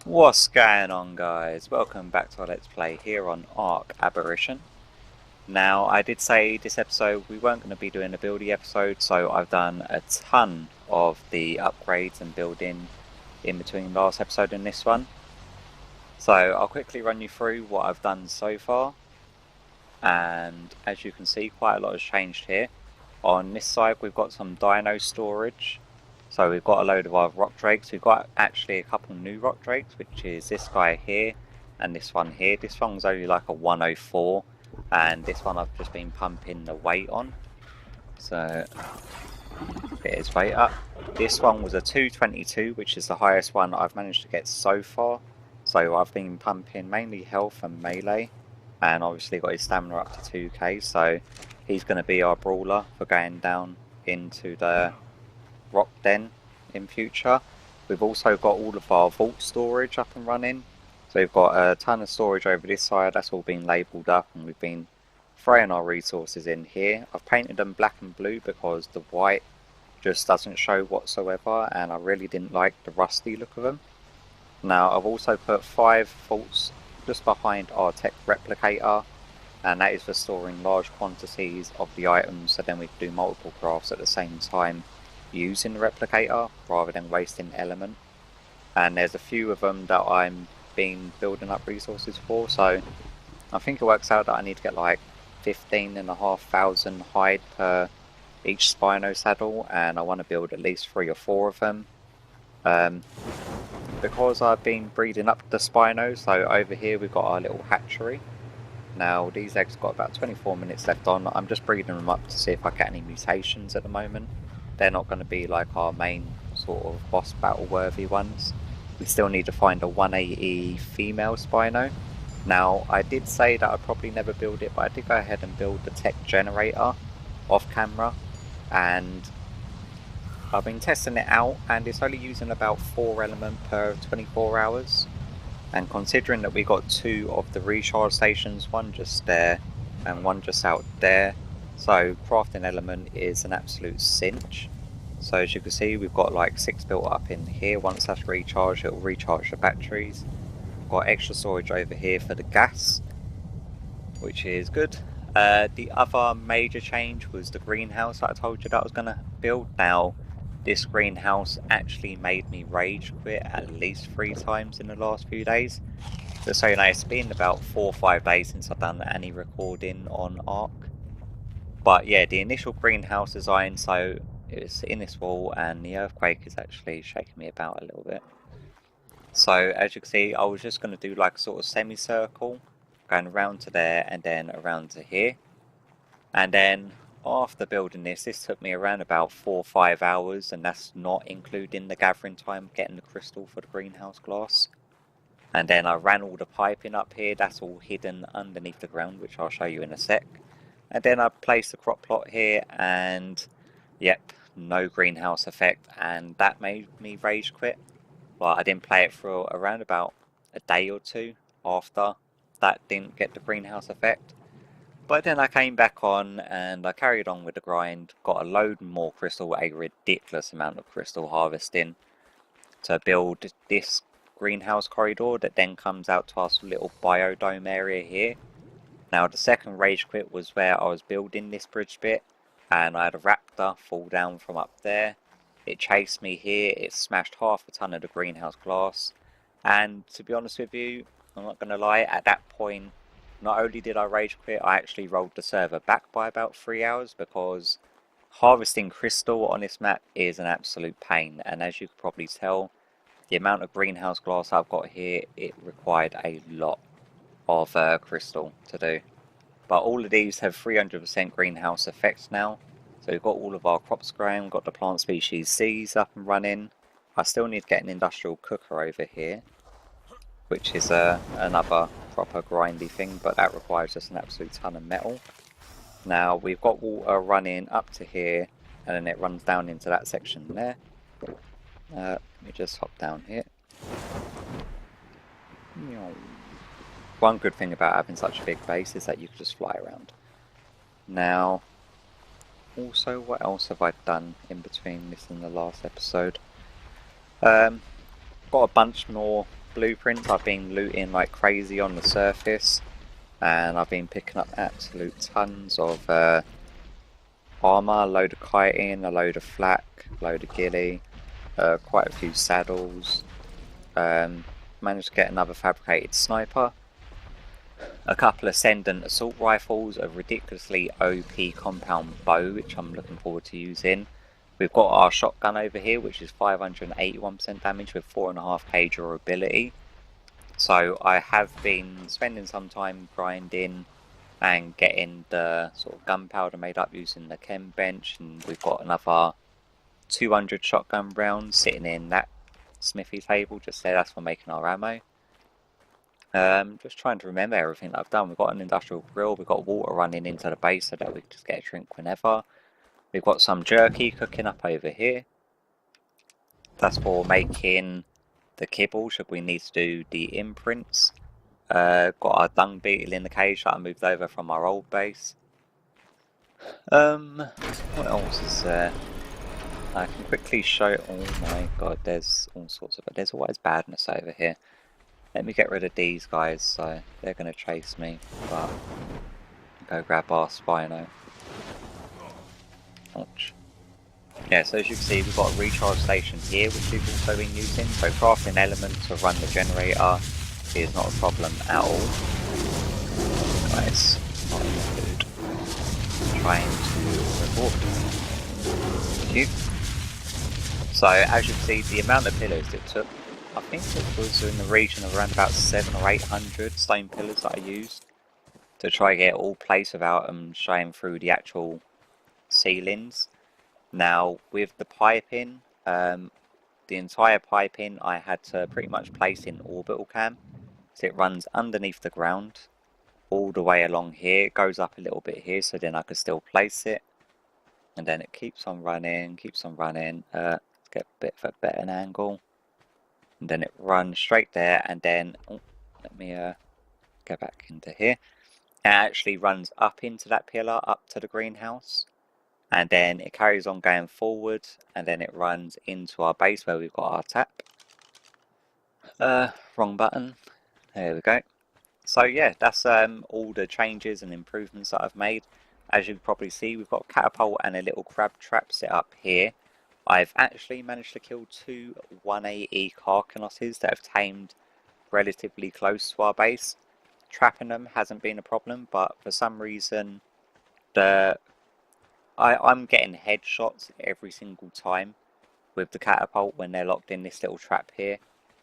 What's going on, guys? Welcome back to our Let's Play here on Ark Aberration. Now, I did say this episode we weren't going to be doing a building episode, so I've done a ton of the upgrades and building in between last episode and this one. So I'll quickly run you through what I've done so far. And as you can see, quite a lot has changed here. On this side we've got some dino storage. So we've got a load of our rock drakes. We've got actually a couple new rock drakes, which is this guy here and this one here. This one's only like a 104, and this one I've just been pumping the weight on. So get his weight up. This one was a 222, which is the highest one I've managed to get so far. So I've been pumping mainly health and melee, and obviously got his stamina up to 2k. So he's going to be our brawler for going down into the rock den in future. We've also got all of our vault storage up and running, so we've got a ton of storage over this side. That's all been labelled up, and we've been throwing our resources in here. I've painted them black and blue because the white just doesn't show whatsoever, and I really didn't like the rusty look of them. Now I've also put 5 vaults just behind our tech replicator, and that is for storing large quantities of the items, so then we can do multiple crafts at the same time using the replicator rather than wasting element. And there's a few of them that I'm been building up resources for, so I think it works out that I need to get like 15,500 hide per each Spino saddle, and I want to build at least 3 or 4 of them. Because I've been breeding up the Spinos, so over here we've got our little hatchery. Now these eggs got about 24 minutes left on. I'm just breeding them up to see if I get any mutations at the moment. They're not going to be like our main sort of boss battle worthy ones. We still need to find a 180 female Spino. Now I did say that I'd probably never build it, but I did go ahead and build the tech generator off camera, and I've been testing it out, and it's only using about 4 element per 24 hours. And considering that we got 2 of the recharge stations, one just there and one just out there, so crafting element is an absolute cinch. So as you can see, we've got like 6 built up in here. Once that's recharged, it will recharge the batteries. We've got extra storage over here for the gas, which is good. The other major change was the greenhouse that I told you that I was going to build. Now this greenhouse actually made me rage quit at least 3 times in the last few days. Just so you know, it's been about 4 or 5 days since I've done any recording on Ark. But yeah, the initial greenhouse design, so it's in this wall, and the earthquake is actually shaking me about a little bit. So as you can see, I was just going to do like a sort of semicircle going around to there and then around to here. And then after building this took me around about 4 or 5 hours, and that's not including the gathering time getting the crystal for the greenhouse glass. And then I ran all the piping up here. That's all hidden underneath the ground, which I'll show you in a sec. And then I placed the crop plot here, and yep, no greenhouse effect, and that made me rage quit. Well, I didn't play it for around about a day or 2 after that didn't get the greenhouse effect. But then I came back on and I carried on with the grind, got a load more crystal, a ridiculous amount of crystal harvesting to build this greenhouse corridor that then comes out to our little biodome area here. Now the second rage quit was where I was building this bridge bit, and I had a raptor fall down from up there. It chased me here, it smashed half a ton of the greenhouse glass, and to be honest with you, I'm not going to lie, at that point not only did I rage quit, I actually rolled the server back by about 3 hours, because harvesting crystal on this map is an absolute pain. And as you can probably tell, the amount of greenhouse glass I've got here, it required a lot of crystal to do. But all of these have 300% greenhouse effects now. So we've got all of our crops growing, we've got the plant species C's up and running. I still need to get an industrial cooker over here, which is another proper grindy thing, but that requires just an absolute ton of metal. Now we've got water running up to here, and then it runs down into that section there. Let me just hop down here. One good thing about having such a big base is that you can just fly around. Now, also, what else have I done in between this and the last episode? Got a bunch more blueprints. I've been looting like crazy on the surface, and I've been picking up absolute tons of armor, a load of chitin, a load of flak, a load of ghillie, quite a few saddles. Managed to get another fabricated sniper, a couple ascendant assault rifles, a ridiculously OP compound bow, which I'm looking forward to using. We've got our shotgun over here, which is 581% damage with 4.5k durability. So I have been spending some time grinding and getting the sort of gunpowder made up using the chem bench, and we've got another 200 shotgun rounds sitting in that smithy table just there. That's for making our ammo. Just trying to remember everything that I've done. We've got an industrial grill, we've got water running into the base so that we can just get a drink whenever. We've got some jerky cooking up over here. That's for making the kibble should we need to do the imprints. Got our dung beetle in the cage that I moved over from our old base. What else is there? I can quickly show. Oh my god, there's all sorts of. There's always badness over here. Let me get rid of these guys, so they're going to chase me. But go grab our Spino. Ouch. Yeah, so as you can see, we've got a recharge station here, which we've also been using. So crafting elements to run the generator is not a problem at all. Guys, not good. Trying to report. Thank you. So as you can see, the amount of pillars it took, I think it was in the region of around about 700 or 800 stone pillars that I used to try to get it all placed without them showing through the actual ceilings. Now with the piping, the entire piping I had to pretty much place in orbital cam, so it runs underneath the ground all the way along here. It goes up a little bit here, so then I could still place it, and then it keeps on running. Let's get a bit of a better angle, and then it runs straight there, and then let me go back into here. It actually runs up into that pillar, up to the greenhouse. And then it carries on going forward, and then it runs into our base where we've got our tap. Wrong button. There we go. So yeah, that's all the changes and improvements that I've made. As you can probably see, we've got a catapult and a little crab trap set up here. I've actually managed to kill 2 180 carcanoses that have tamed relatively close to our base. Trapping them hasn't been a problem, but for some reason I'm getting headshots every single time with the catapult when they're locked in this little trap here,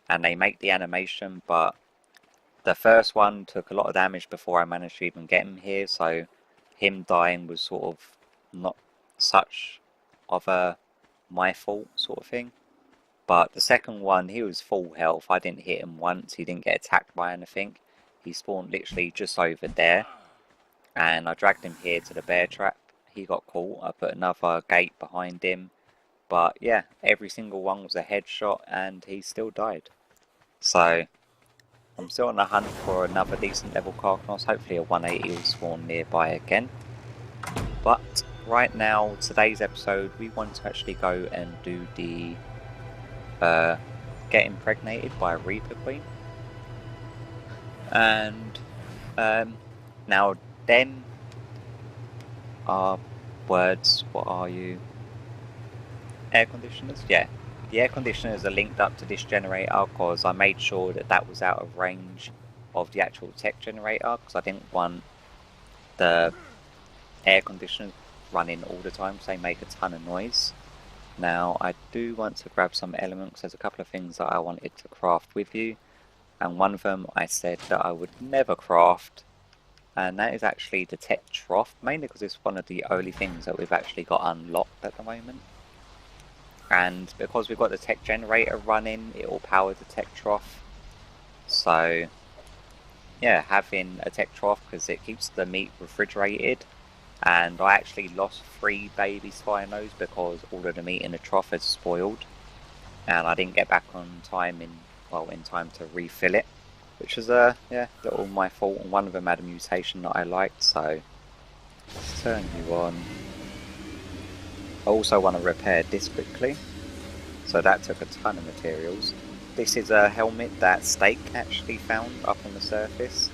and they make the animation, but the first one took a lot of damage before I managed to even get him here, so him dying was sort of not such of a my fault sort of thing. But the second one, he was full health. I didn't hit him once, he didn't get attacked by anything. He spawned literally just over there, and I dragged him here to the bear trap. He got caught. I put another gate behind him, but yeah, every single one was a headshot and he still died. So I'm still on the hunt for another decent level Carcanos. Hopefully a 180 will spawn nearby again. But right now, today's episode, we want to actually go and do the get impregnated by a Reaper Queen. And now then, words, what are you? Air conditioners? Yeah, the air conditioners are linked up to this generator because I made sure that that was out of range of the actual tech generator, because I didn't want the air conditioners running all the time because they make a ton of noise. Now I do want to grab some elements. There's a couple of things that I wanted to craft with you, and one of them I said that I would never craft, and that is actually the tech trough, mainly because it's one of the only things that we've actually got unlocked at the moment. And because we've got the tech generator running, it will power the tech trough. So yeah, having a tech trough, because it keeps the meat refrigerated. And I actually lost 3 baby spinos because all of the meat in the trough has spoiled, and I didn't get back on time in time to refill it. which is yeah, little my fault, and one of them had a mutation that I liked, so let's turn you on. I also want to repair this quickly, so that took a ton of materials. This is a helmet that Stake actually found up on the surface,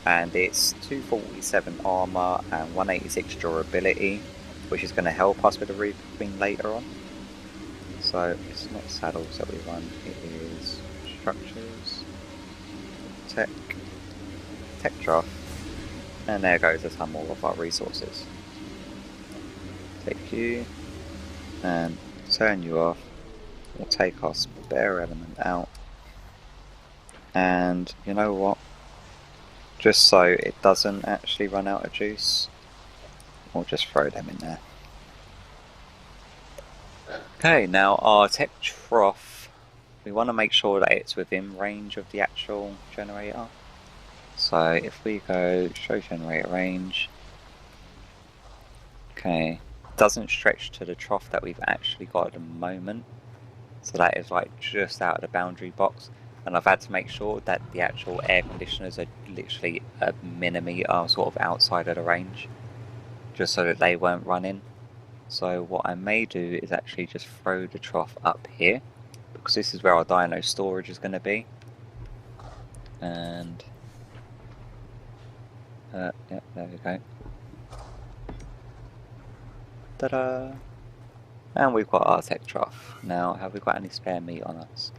and it's 247 armor and 186 durability, which is going to help us with the Reaper Queen later on. So it's not saddles that we run, it is structures, tech draft, and there goes a ton more of our resources. Take you and turn you off. We'll take our spare element out, and you know what, just so it doesn't actually run out of juice, we'll just throw them in there. Okay, now our tech trough, we want to make sure that it's within range of the actual generator. So if we go show generator range, okay, it doesn't stretch to the trough that we've actually got at the moment. So that is like just out of the boundary box, and I've had to make sure that the actual air conditioners are literally a millimeter sort of outside of the range, just so that they weren't running. So what I may do is actually just throw the trough up here, because this is where our dino storage is going to be. And yeah, there we go. Ta-da! And we've got our tech trough. Now, have we got any spare meat on us?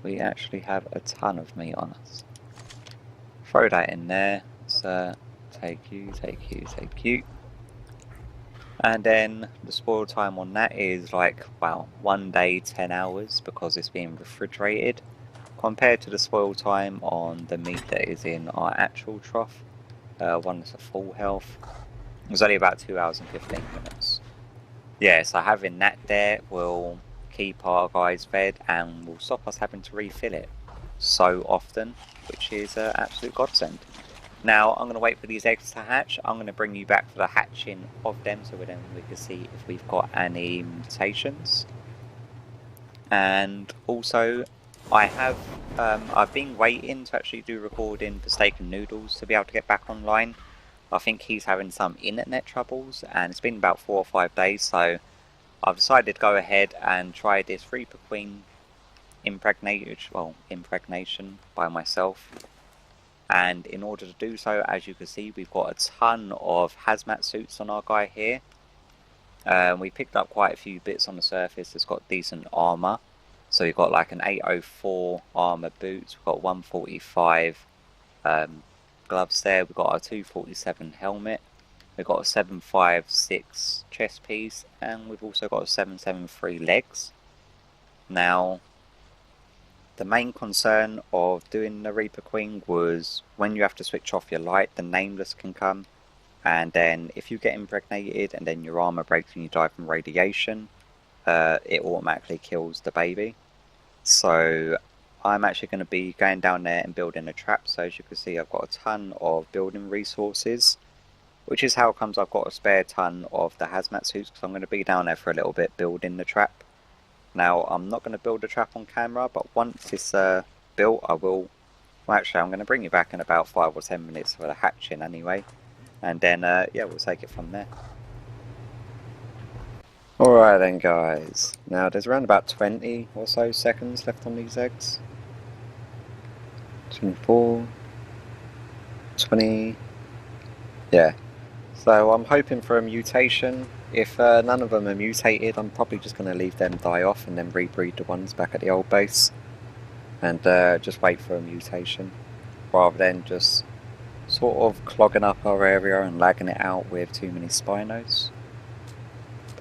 We actually have a ton of meat on us. Throw that in there. So take you. And then the spoil time on that is like, wow, 1 day, 10 hours, because it's being refrigerated, compared to the spoil time on the meat that is in our actual trough. One that's a full health. It was only about 2 hours and 15 minutes. Yeah, so having that there will keep our guys fed and will stop us having to refill it so often, which is an absolute godsend. Now I'm going to wait for these eggs to hatch. I'm going to bring you back for the hatching of them, so then we can see if we've got any mutations. And also, I've been waiting to actually do recording for Steak and Noodles to be able to get back online. I think he's having some internet troubles, and it's been about 4 or 5 days, so I've decided to go ahead and try this Reaper Queen impregnation by myself. And in order to do so, as you can see, we've got a ton of hazmat suits on our guy here. We picked up quite a few bits on the surface that's got decent armor. So we've got like an 804 armor boots, we've got 145 gloves there, we've got our 247 helmet, we've got a 756 chest piece, and we've also got a 773 legs. Now, the main concern of doing the Reaper Queen was when you have to switch off your light, the Nameless can come, and then if you get impregnated and then your armor breaks and you die from radiation, it automatically kills the baby. So I'm actually going to be going down there and building a trap. So as you can see, I've got a ton of building resources, which is how comes I've got a spare ton of the hazmat suits, because I'm going to be down there for a little bit building the trap. Now, I'm not going to build a trap on camera, but once it's built, I will. Well, actually, I'm going to bring you back in about 5 or 10 minutes for the hatching anyway, and then yeah, we'll take it from there. Alright then, guys. Now, there's around about 20 or so seconds left on these eggs. 24, 20. Yeah. So I'm hoping for a mutation. If none of them are mutated, I'm probably just going to leave them die off and then rebreed the ones back at the old base. And just wait for a mutation, rather than just sort of clogging up our area and lagging it out with too many spinos.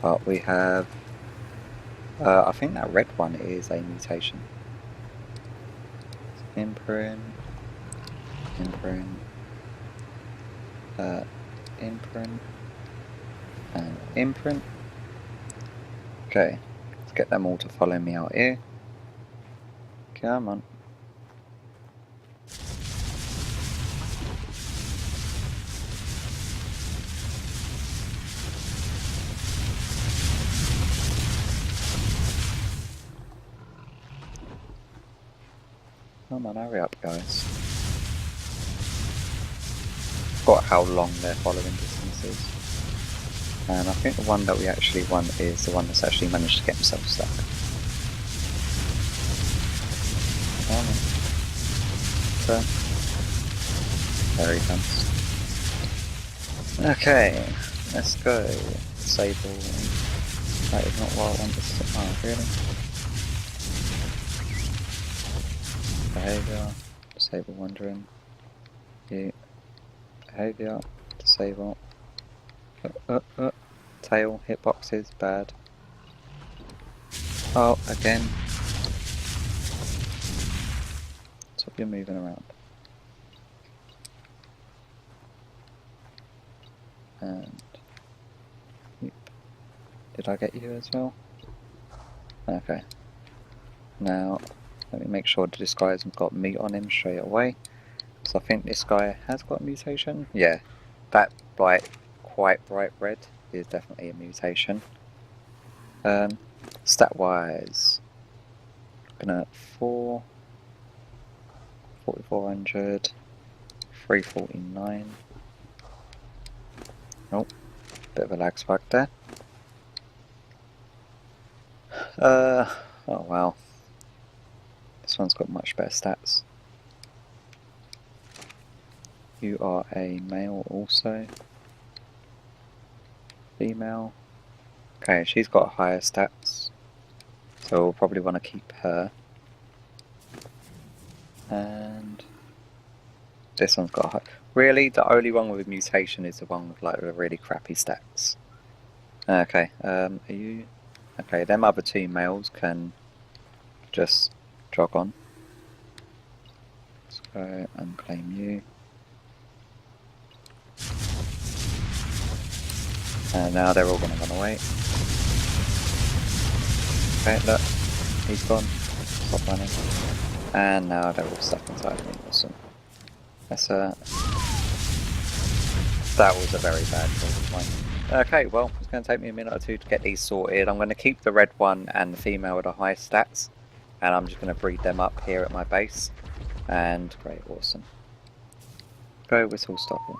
But we have, I think that red one is a mutation. Imprint, imprint, and imprint. Okay, let's get them all to follow me out here. Come on. Come on, hurry up, guys. forgot how long their following distance is. And I think the one that we actually want is the one that's actually managed to get himself stuck. So, there he comes. Okay, let's go. Disable. That is not what I wanted to. Oh, really? Behavior. Disable wandering. You. Behavior. Disable. Tail. Hitboxes. Bad. Oh, again. Stop you moving around. And did I get you as well? Okay. Now let me make sure this guy hasn't got meat on him straight away. So I think this guy has got a mutation. Yeah, that quite bright red is definitely a mutation. Stat wise, looking at 4400, 349. Oh, bit of a lag spike there. Oh wow. This one's got much better stats. You are a male also. Female. Okay, she's got higher stats. So we'll probably want to keep her. And this one's got high. Really, the only one with mutation is the one with like the really crappy stats. Okay, are you... Okay, them other two males can just jog on. Let's go and claim you. And now they're all going to run away. Okay, look, he's gone. Stop running. And now they're all stuck inside me. Awesome. That's that was a very bad call of mine. Okay, well, it's going to take me a minute or two to get these sorted. I'm going to keep the red one and the female with the high stats, and I'm just going to breed them up here at my base. And great, awesome. Go whistle, stop them.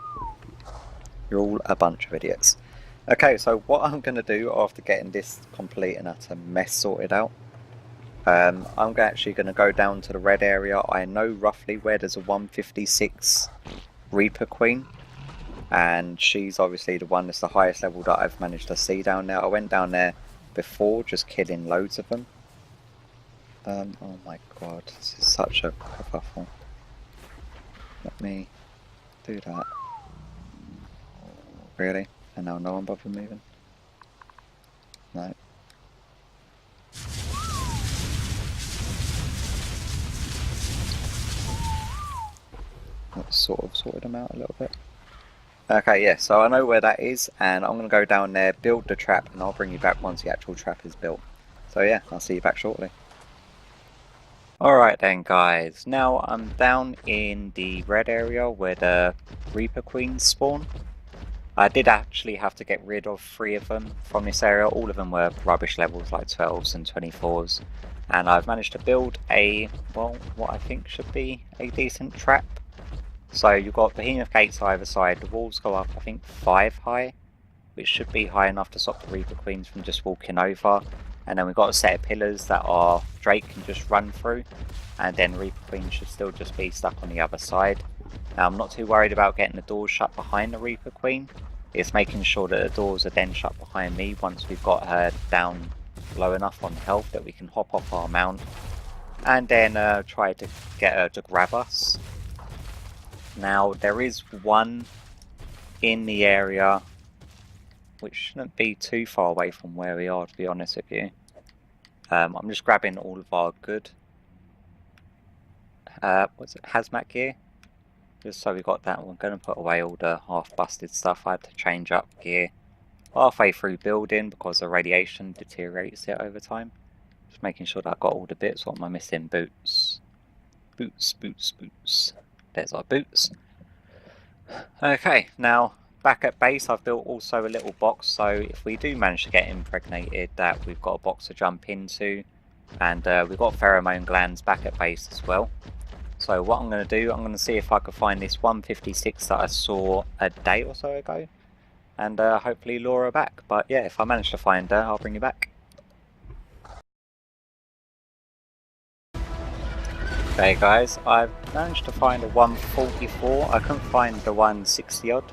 You're all a bunch of idiots. Okay, so what I'm going to do after getting this complete and utter mess sorted out, I'm actually going to go down to the red area. I know roughly where there's a 156 Reaper Queen, and she's obviously the one that's the highest level that I've managed to see down there. I went down there before, just killing loads of them. Oh my god, this is such a kerfuffle. Let me do that. Really? And now no one bothered moving? No. Let's sort of sorted them out a little bit. Okay, yeah, so I know where that is, and I'm going to go down there, build the trap, and I'll bring you back once the actual trap is built. So yeah, I'll see you back shortly. Alright then guys, now I'm down in the red area where the Reaper Queens spawn. I did actually have to get rid of 3 of them from this area. All of them were rubbish levels like 12s and 24s. And I've managed to build a, well, what I think should be a decent trap. So you've got behemoth gates either side. The walls go up, I think, 5 high, which should be high enough to stop the Reaper Queens from just walking over. And then we've got a set of pillars that our Drake can just run through. And then Reaper Queens should still just be stuck on the other side. Now I'm not too worried about getting the doors shut behind the Reaper Queen. It's making sure that the doors are then shut behind me once we've got her down low enough on health that we can hop off our mount. And then try to get her to grab us. Now there is one in the area which shouldn't be too far away from where we are, to be honest with you. I'm just grabbing all of our good what's it, hazmat gear, just so we got that. I'm going to put away all the half busted stuff. I had to change up gear halfway through building because the radiation deteriorates it over time. Just making sure that I've got all the bits. What am I missing? Boots. Boots. There's our boots. Okay, now back at base I've built also a little box, so if we do manage to get impregnated, that we've got a box to jump into. And we've got pheromone glands back at base as well. So what I'm going to do, I'm going to see if I can find this 156 that I saw a day or so ago, and hopefully lure her back. But yeah, if I manage to find her, I'll bring you back. Okay guys, I've managed to find a 144. I couldn't find the 160 odd,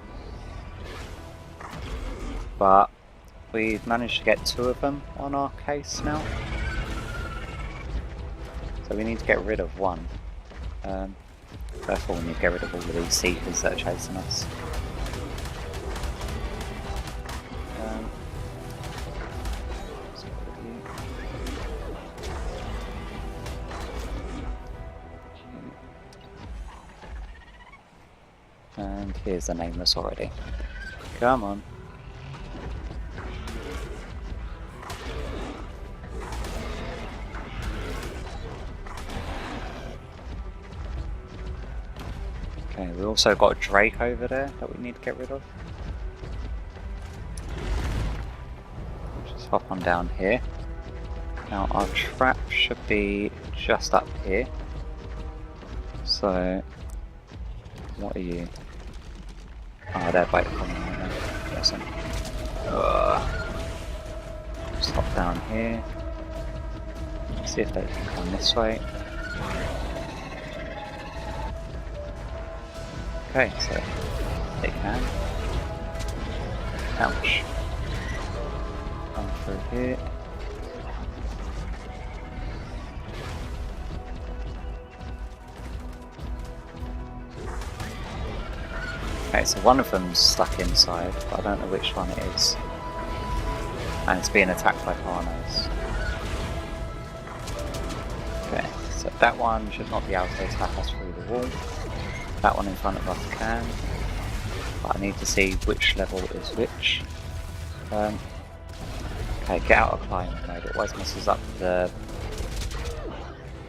but we've managed to get 2 of them on our case now. So we need to get rid of 1. Therefore we need to get rid of all of these seekers that are chasing us. And here's the nameless already. Come on. Okay, we also got a Drake over there that we need to get rid of. Just hop on down here. Now our trap should be just up here. So, what are you? Oh, they're biting on me. Listen. Just hop down here. See if they can come this way. Okay, so they can. Ouch. Come through here. Okay, so one of them's stuck inside, but I don't know which one it is. And it's being attacked by Carnos. Okay, so that one should not be able to attack us through the wall. That one in front of us can. But I need to see which level is which. Okay, get out of climbing mode. It always messes up the...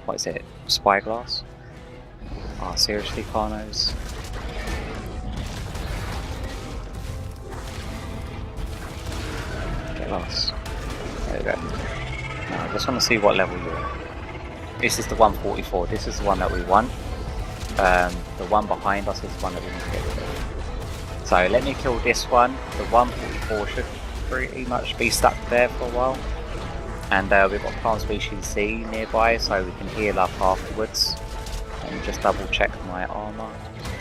what is it? Spyglass? Oh, seriously, Carnos? Get lost. There we go. Now, I just want to see what level you're at. This is the 144. This is the one that we want. The one behind us is the one that we need to get rid of. So let me kill this one. The 144 should pretty much be stuck there for a while. And we've got plant species C nearby, so we can heal up afterwards. And just double check my armour.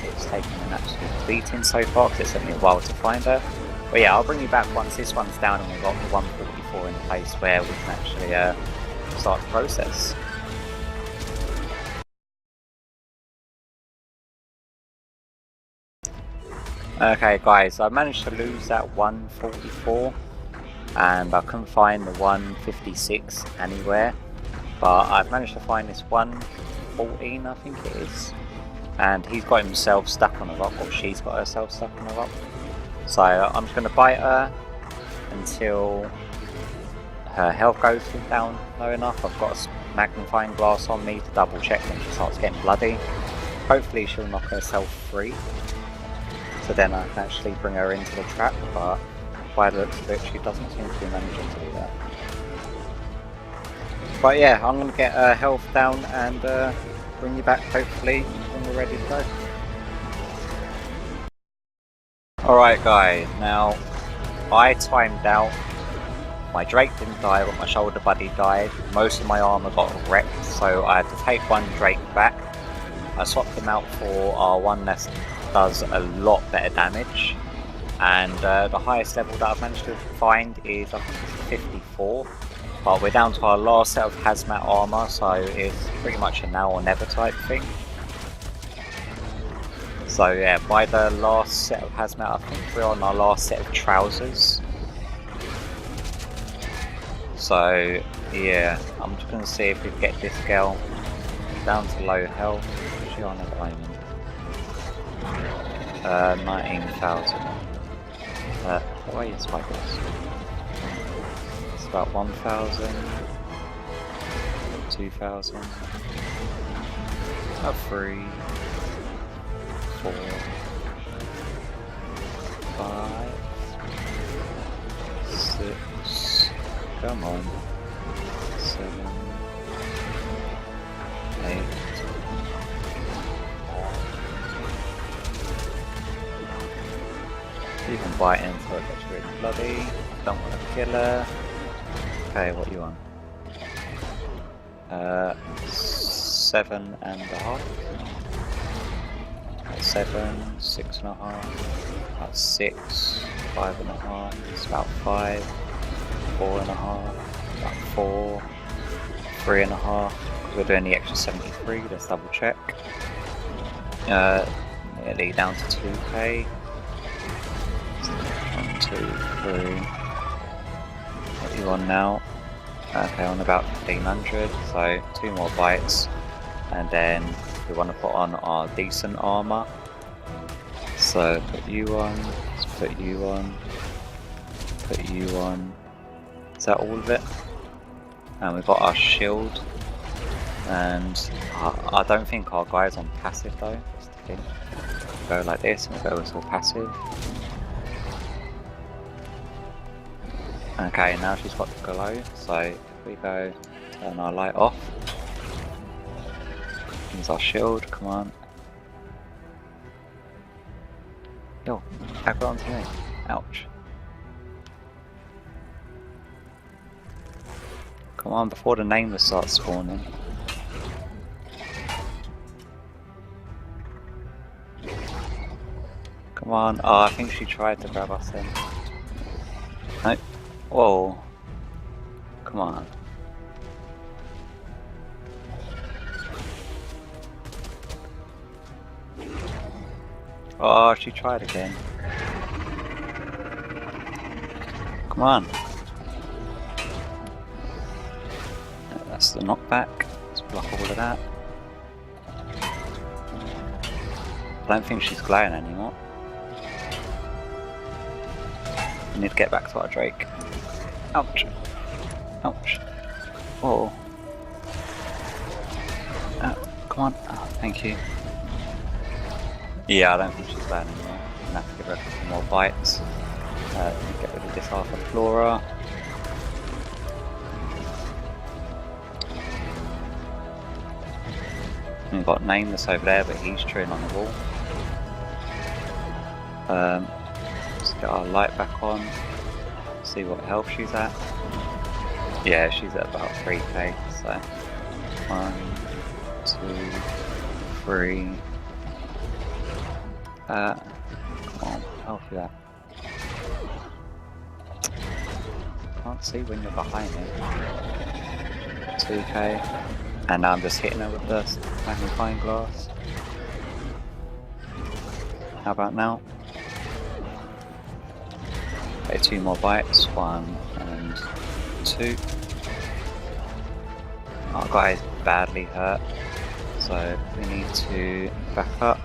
It's taken an absolute beating so far because it took me a while to find her. But yeah, I'll bring you back once this one's down and we've got the 144 in place where we can actually start the process. Okay guys, I managed to lose that 144 and I couldn't find the 156 anywhere, but I've managed to find this 114 I think it is, and he's got himself stuck on a rock, or she's got herself stuck on a rock. So I'm just going to bite her until her health goes down low enough. I've got a magnifying glass on me to double check when she starts getting bloody. Hopefully she'll knock herself free, so then I can actually bring her into the trap, but by the looks of it, she doesn't seem to be managing to do that. But yeah, I'm going to get her health down and bring you back hopefully when we're ready to go. Alright guys, now I timed out. My Drake didn't die, but my shoulder buddy died. Most of my armour got wrecked, so I had to take one Drake back. I swapped them out for our one that does a lot better damage, and the highest level that I've managed to find is I think it's 54, but we're down to our last set of hazmat armour, so it's pretty much a now or never type thing. So yeah, by the last set of hazmat I think we're on our last set of trousers. So yeah, I'm just going to see if we can get this girl down to low health. What's she on at the moment? 19,000. What are your spikers? It's about 1,000, 2,000, about 3, 4, 5, 6, come on, 7, 8, You can bite in until it gets really bloody. Don't want to kill her. Okay, what are you on? 7.5. 7, 6.5. About 6, 5.5. It's about 5. 4.5. About 4. 3.5. We're doing the extra 73. Let's double check. Nearly down to 2k. 1, 2, 3. What are you on now? Okay, on about 1500. So 2 more bites, and then we want to put on our decent armor. So put you on. Let's put you on. Put you on. Is that all of it? And we've got our shield. And I don't think our guy's on passive though. That's the thing. We'll go like this, and we'll go with all passive. Okay, now she's got the glow, so if we go turn our light off, use our shield, come on. Yo, aggro onto me. Ouch. Come on, before the nameless starts spawning. Come on, oh, I think she tried to grab us then. Nope. Whoa. Come on. Oh, she tried again. Come on. That's the knockback. Let's block all of that. I don't think she's glowing anymore. We need to get back to our Drake. Ouch. Ouch. Whoa. Come on. Oh, thank you. Yeah, I don't think she's glowing anymore. I'm gonna have to give her a couple more bites. Get rid of this Alpha Flora. We've got Nameless over there, but he's chewing on the wall. Let's get our light back on. See what health she's at. Yeah, she's at about 3k. So 1, 2, 3. Come on, what health you at? Can't see when you're behind me. 2k. And now I'm just hitting her with the magnifying glass. How about now? Okay, 2 more bites. 1 and 2. Our guy is badly hurt, so we need to back up.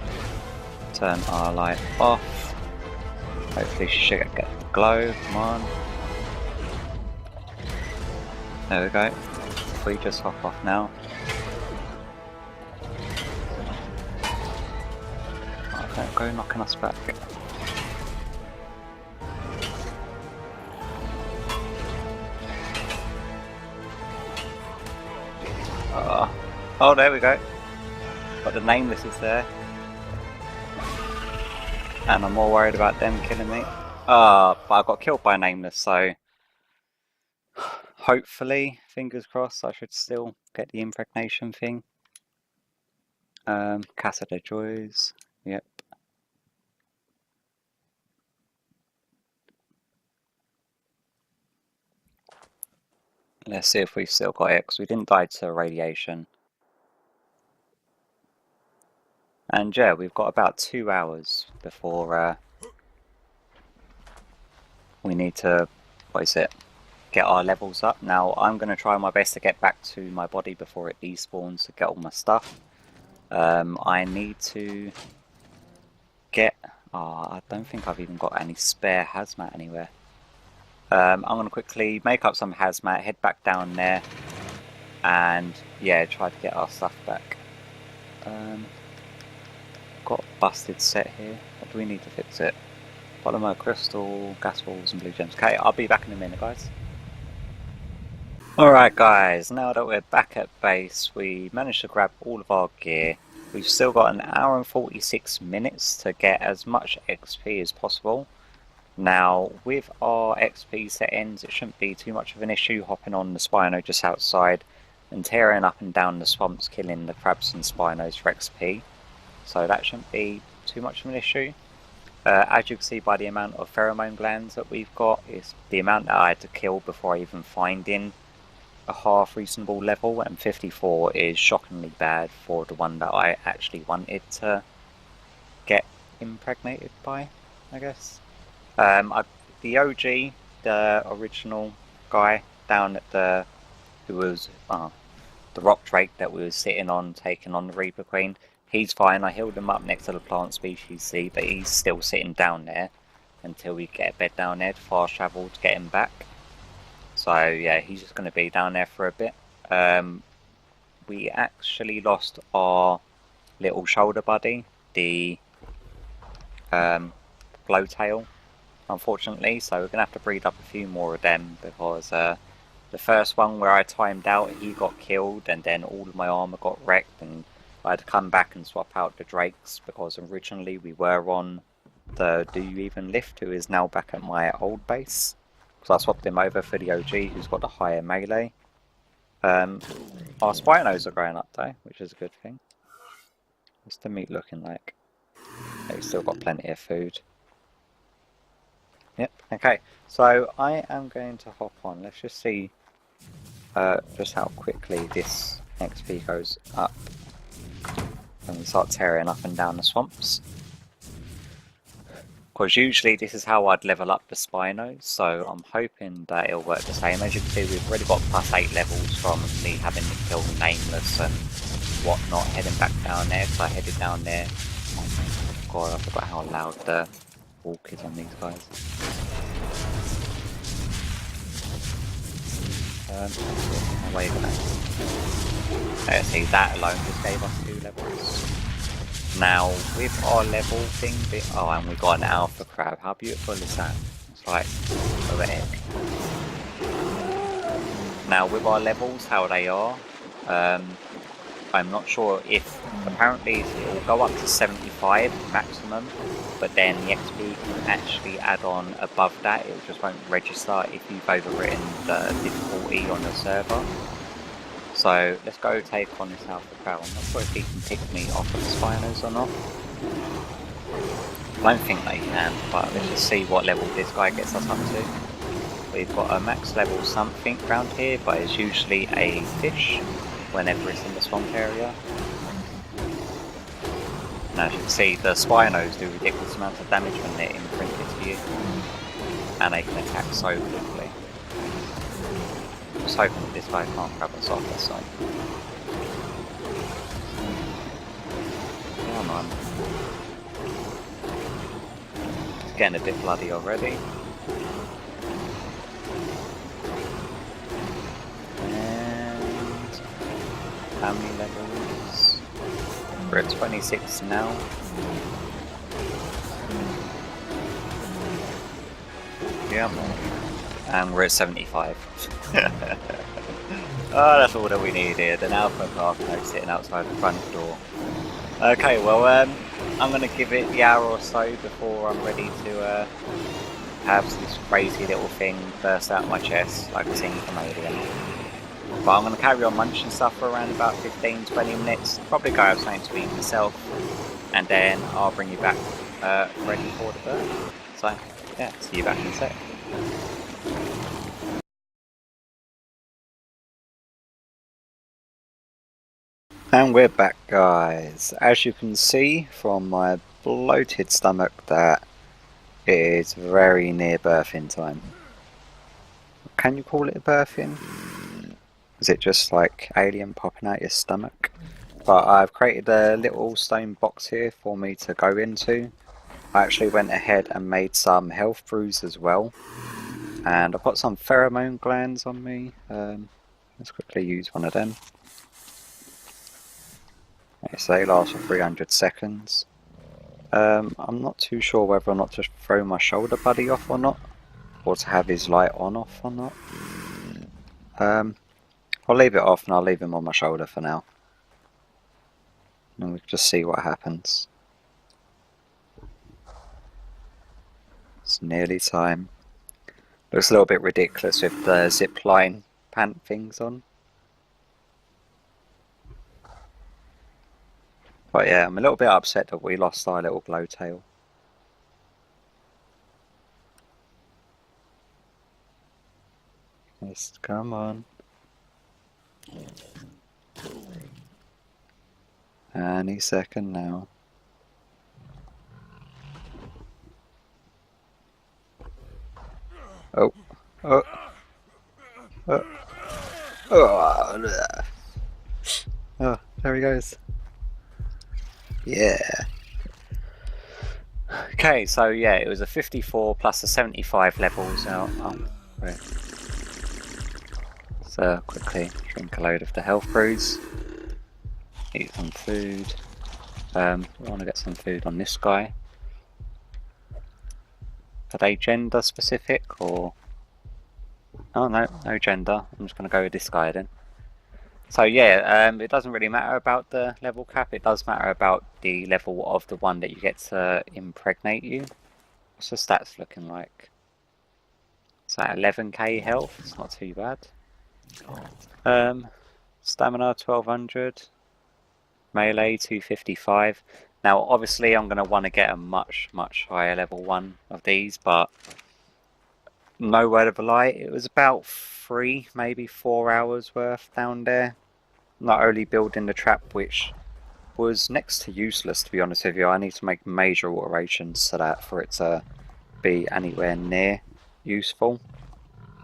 Turn our light off. Hopefully she should get the glow. Come on. There we go. If we just hop off now. Oh, don't go knocking us back. Oh, there we go. But the Nameless is there. And I'm more worried about them killing me. But I got killed by Nameless, so hopefully, fingers crossed, I should still get the impregnation thing. Casa de Joys, yep. Let's see if we've still got it, because we didn't die to radiation. And yeah, we've got about 2 hours before we need to, get our levels up. Now, I'm going to try my best to get back to my body before it despawns to get all my stuff. I need to get... I don't think I've even got any spare hazmat anywhere. I'm going to quickly make up some hazmat, head back down there, and yeah, try to get our stuff back. Got a busted set here. What do we need to fix it? Polymer, crystal, gas balls and blue gems. Okay, I'll be back in a minute, guys. Alright guys, now that we're back at base, we managed to grab all of our gear. We've still got an hour and 46 minutes to get as much XP as possible. Now, with our XP settings, it shouldn't be too much of an issue hopping on the Spino just outside and tearing up and down the swamps, killing the crabs and Spinos for XP. So that shouldn't be too much of an issue. As you can see by the amount of pheromone glands that we've got, it's the amount that I had to kill before I even finding a half reasonable level, and 54 is shockingly bad for the one that I actually wanted to get impregnated by, I guess. The OG, the original guy down at who was the rock drake that we were sitting on, taking on the Reaper Queen. He's fine. I healed him up next to the plant species sea, but he's still sitting down there until we get a bed down there to fast travel to get him back. So yeah, he's just going to be down there for a bit. We actually lost our little shoulder buddy, the blowtail, unfortunately. So we're going to have to breed up a few more of them because the first one where I timed out, he got killed, and then all of my armor got wrecked, and I had to come back and swap out the drakes because originally we were on the Do You Even Lift, who is now back at my old base. So I swapped him over for the OG, who's got the higher melee. Our Spinos are growing up though, which is a good thing. What's the meat looking like? They've still got plenty of food. Yep, okay. So I am going to hop on. Let's just see just how quickly this XP goes up when we start tearing up and down the swamps. Because usually this is how I'd level up the Spinos, so I'm hoping that it'll work the same. As you can see, we've already got +8 levels from me having to kill Nameless and whatnot, heading back down there. So I headed down there. Oh my god, I forgot how loud the walk is on these guys. Away you go. Let's see, that alone just gave us 2 levels. Now, with our level thing, oh, and we got an alpha crab. How beautiful is that? It's like poetic. Now, with our levels, how they are, I'm not sure if, apparently it will go up to 75 maximum, but then the XP can actually add on above that. It just won't register if you've overwritten the difficulty on the server. So let's go take on this alpha crab. I'm not sure if he can pick me off of the Spinos or not. I don't think they can, but let's just see what level this guy gets us up to. We've got a max level something around here, but it's usually a fish whenever it's in the swamp area. And as you can see, the Spinos do ridiculous amounts of damage when they're imprinted to you. And they can attack so quickly. I'm just hoping that this guy can't grab us off this side. Come on. It's getting a bit bloody already. And how many levels? We're at 26 now. Yeah, and we're at 75. Oh, that's all that we needed. An alpha craft sitting outside the front door. Okay, well, I'm going to give it the hour or so before I'm ready to have this crazy little thing burst out my chest, like a scene from Alien. But I'm going to carry on munching stuff for around about 15-20 minutes. Probably go have something to eat myself, and then I'll bring you back ready for the birth. So, yeah, see you back in a sec. And we're back, guys. As you can see from my bloated stomach that it is very near birthing time. Can you call it a birthing? Is it just like alien popping out your stomach? But I've created a little stone box here for me to go into. I actually went ahead and made some health brews as well. And I've got some pheromone glands on me. Let's quickly use one of them. So they last for 300 seconds. I'm not too sure whether or not to throw my shoulder buddy off or not, or to have his light on off or not. I'll leave it off and I'll leave him on my shoulder for now. And we'll just see what happens. It's nearly time. Looks a little bit ridiculous with the zip line pant things on. But yeah, I'm a little bit upset that we lost our little glowtail. Just come on. Any second now. Oh. Oh. Oh. Oh. Oh, there he goes. Yeah. Okay, so yeah, it was a 54 plus a 75 levels now. Oh, right. So quickly drink a load of the health brews. Eat some food. We want to get some food on this guy. Are they gender specific or? Oh no, no gender. I'm just going to go with this guy then. So yeah, it doesn't really matter about the level cap. It does matter about the level of the one that you get to impregnate you. What's the stats looking like? It's at 11k health. It's not too bad. Stamina 1200. Melee 255. Now obviously I'm going to want to get a much higher level one of these, but no word of a lie, it was about 3, maybe 4 hours worth down there. Not only building the trap, which was next to useless to be honest with you. I need to make major alterations to that for it to be anywhere near useful.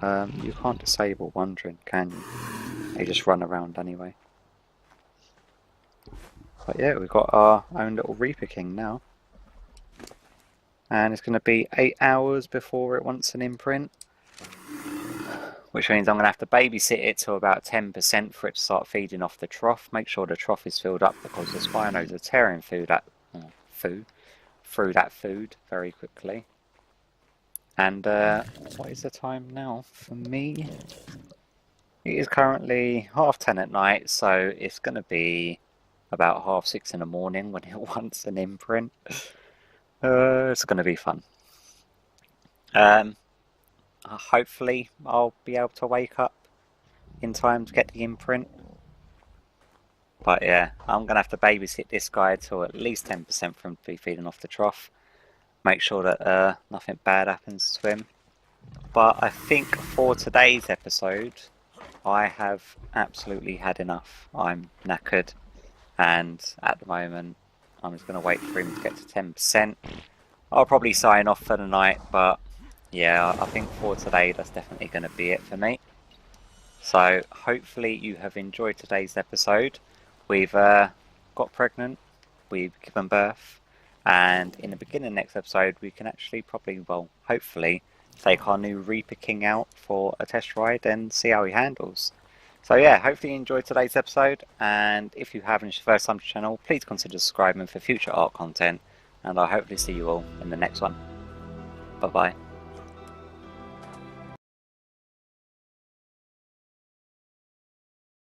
You can't disable wandering, can you? They just run around anyway. But yeah, we've got our own little Reaper King now. And it's going to be 8 hours before it wants an imprint. Which means I'm going to have to babysit it to about 10% for it to start feeding off the trough. Make sure the trough is filled up because the spinos are tearing through that food very quickly. And what is the time now for me? It is currently 10:30 at night, so it's going to be about 6:30 in the morning when it wants an imprint. It's going to be fun. Hopefully I'll be able to wake up in time to get the imprint. But yeah, I'm going to have to babysit this guy till at least 10% for him to be feeding off the trough. Make sure that nothing bad happens to him. But I think for today's episode, I have absolutely had enough. I'm knackered. And at the moment, I'm just going to wait for him to get to 10%. I'll probably sign off for the night, but yeah, I think for today, that's definitely going to be it for me. So hopefully you have enjoyed today's episode. We've got pregnant, we've given birth, and in the beginning of the next episode, we can actually probably, well, hopefully, take our new Reaper King out for a test ride and see how he handles. So yeah, hopefully you enjoyed today's episode, and if you have and it's your first time to the channel, please consider subscribing for future art content, and I'll hopefully see you all in the next one. Bye bye.